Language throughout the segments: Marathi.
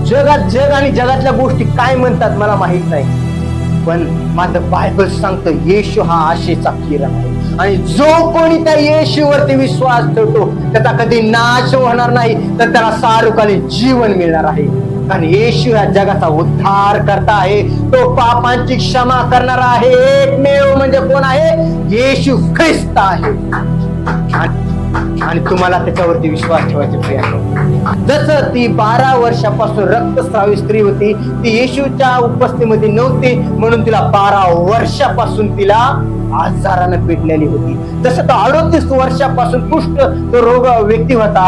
जग आणि जगातल्या गोष्टी काय म्हणतात मला माहित नाही, पण माझं बायबल सांगतं येशू हा आशेचा किरण आहे, आणि जो कोणी त्या येशूवरती विश्वास ठेवतो त्याचा कधी नाश होणार नाही, तर त्याला सार्वकालीन जीवन मिळणार आहे. कारण येशू या जगाचा उद्धार करता आहे, तो पापांची क्षमा करणारा आहे. एकमेव म्हणजे कोण आहे? येशू ख्रिस्त आहे. आणि तुम्हाला त्याच्यावरती विश्वास ठेवायचे प्रिय. जसं ती 12 वर्षापासून रक्तस्रावी स्त्री होती, ती येशूच्या उपस्थितीमध्ये नव्हती म्हणून तिला 12 वर्षापासून तिला आजारानं पेटलेली होती. जसं तो 38 वर्षापासून कुष्ठ तो रोग व्यक्ती होता,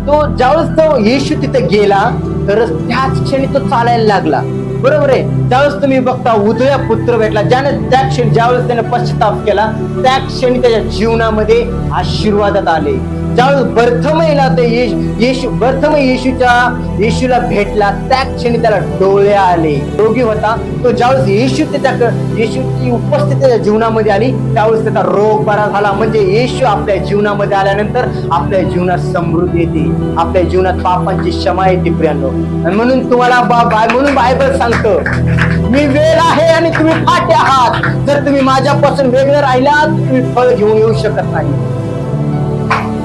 तो ज्यावेळेस तो येशू तिथे गेला तरच त्याच क्षणी तो चालायला लागला. बरोबर आहे. त्यावेळेस तुम्ही बघता उदया पुत्र भेटला, ज्याने त्या क्षणी ज्यावेळेस त्याने पश्चाताप केला त्या क्षणी त्याच्या जीवनामध्ये आशीर्वादात आले. ज्यावेळेस बर्थमयला ते येशूला भेटला त्या क्षणी त्याला डोळे आले. रोगी होता तो, ज्यावेळेस येशूची उपस्थिती त्याच्या जीवनामध्ये आली त्यावेळेस त्याचा रोग बरा झाला. म्हणजे येशू आपल्या जीवनामध्ये आल्यानंतर आपल्या जीवनात समृद्धी येते, आपल्या जीवनात पापांची क्षमा येते प्रियांनो. आणि म्हणून तुम्हाला म्हणून बायबल सांगतं मी वेळ आहे आणि तुम्ही फाटे आहात. जर तुम्ही माझ्यापासून वेगळं राहिलात तुम्ही फळ घेऊन येऊ शकत नाही.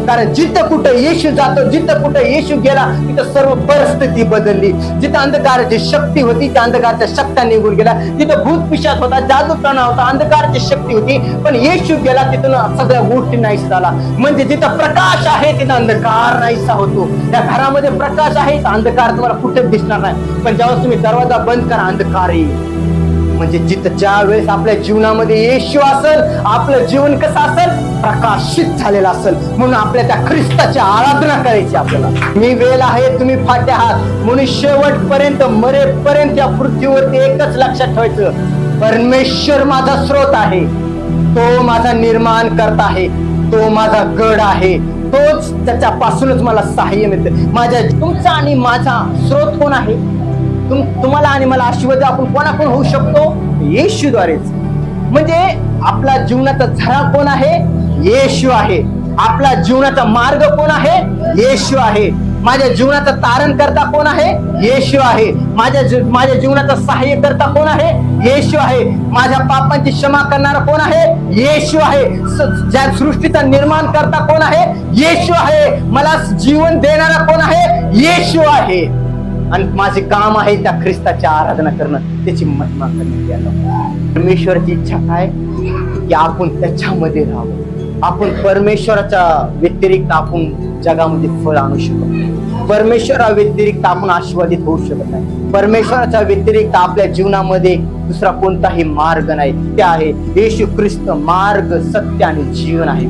कारण जिथं कुठं येशू जातो, जिथं कुठं येशू गेला तिथं सर्व परिस्थिती बदलली. जिथं अंधकाराची शक्ती होती त्या अंधकाराच्या शक्त्या निघून गेला. तिथं भूत पिशाच होता, जादूटोणा होता, अंधकाराची शक्ती होती, पण येशू गेला तिथून सगळ्या गोष्टी नाहीस झाला. म्हणजे जिथं प्रकाश आहे तिथं अंधकार नाहीसा होतो. त्या घरामध्ये प्रकाश आहे तर अंधकार तुम्हाला कुठेच दिसणार नाही, पण ज्यावेळेस तुम्ही दरवाजा बंद करा अंधकार येईल. म्हणजे जिथं ज्या वेळेस आपल्या जीवनामध्ये येशू असेल आपलं जीवन कसं असेल? प्रकाशित झालेलं असेल. म्हणून आपल्या त्या ख्रिस्ताची आराधना करायची आपल्याला. मी वेळ आहे तुम्ही फाटे आहात म्हणून शेवटपर्यंत मरेपर्यंत या पृथ्वीवरती एकच लक्षात ठेवायचं, परमेश्वर माझा स्रोत आहे, तो माझा निर्माण करता आहे, तो माझा गड आहे, तोच त्याच्यापासूनच मला सहाय्य मिळतं. तुमचा आणि माझा स्रोत कोण आहे? तुम्हाला आणि मला आशीर्वाद आपण कोणाकडून होऊ शकतो? येशूद्वारेच. म्हणजे आपला जीवनाचा झरा कोण आहे? येशू आहे. आपला जीवनाचा मार्ग कोण आहे? येशू आहे. माझ्या जीवनाचा तारण करता कोण आहे? येशू आहे. माझ्या जीवनाचा सहाय्य करता कोण आहे? येशू आहे. माझ्या पापांची क्षमा करणारा कोण आहे? येशू आहे. ज्या सृष्टीचा निर्माण करता कोण आहे? येशू आहे. मला जीवन देणारा कोण आहे? येशू आहे. आणि माझे काम आहे त्या ख्रिस्ताची आराधना करणं, त्याची महिमा करणं. परमेश्वराची इच्छा काय? की आपण त्याच्यामध्ये राहावं. आपण परमेश्वराच्या व्यतिरिक्त आपण जगामध्ये फळ आणू शकतो. परमेश्वरा व्यतिरिक्त आपण आशीर्वादित होऊ शकत नाही. परमेश्वराच्या व्यतिरिक्त आपल्या जीवनामध्ये दुसरा कोणताही मार्ग नाही. ते आहे येशू ख्रिस्त, मार्ग, सत्य आणि जीवन आहे.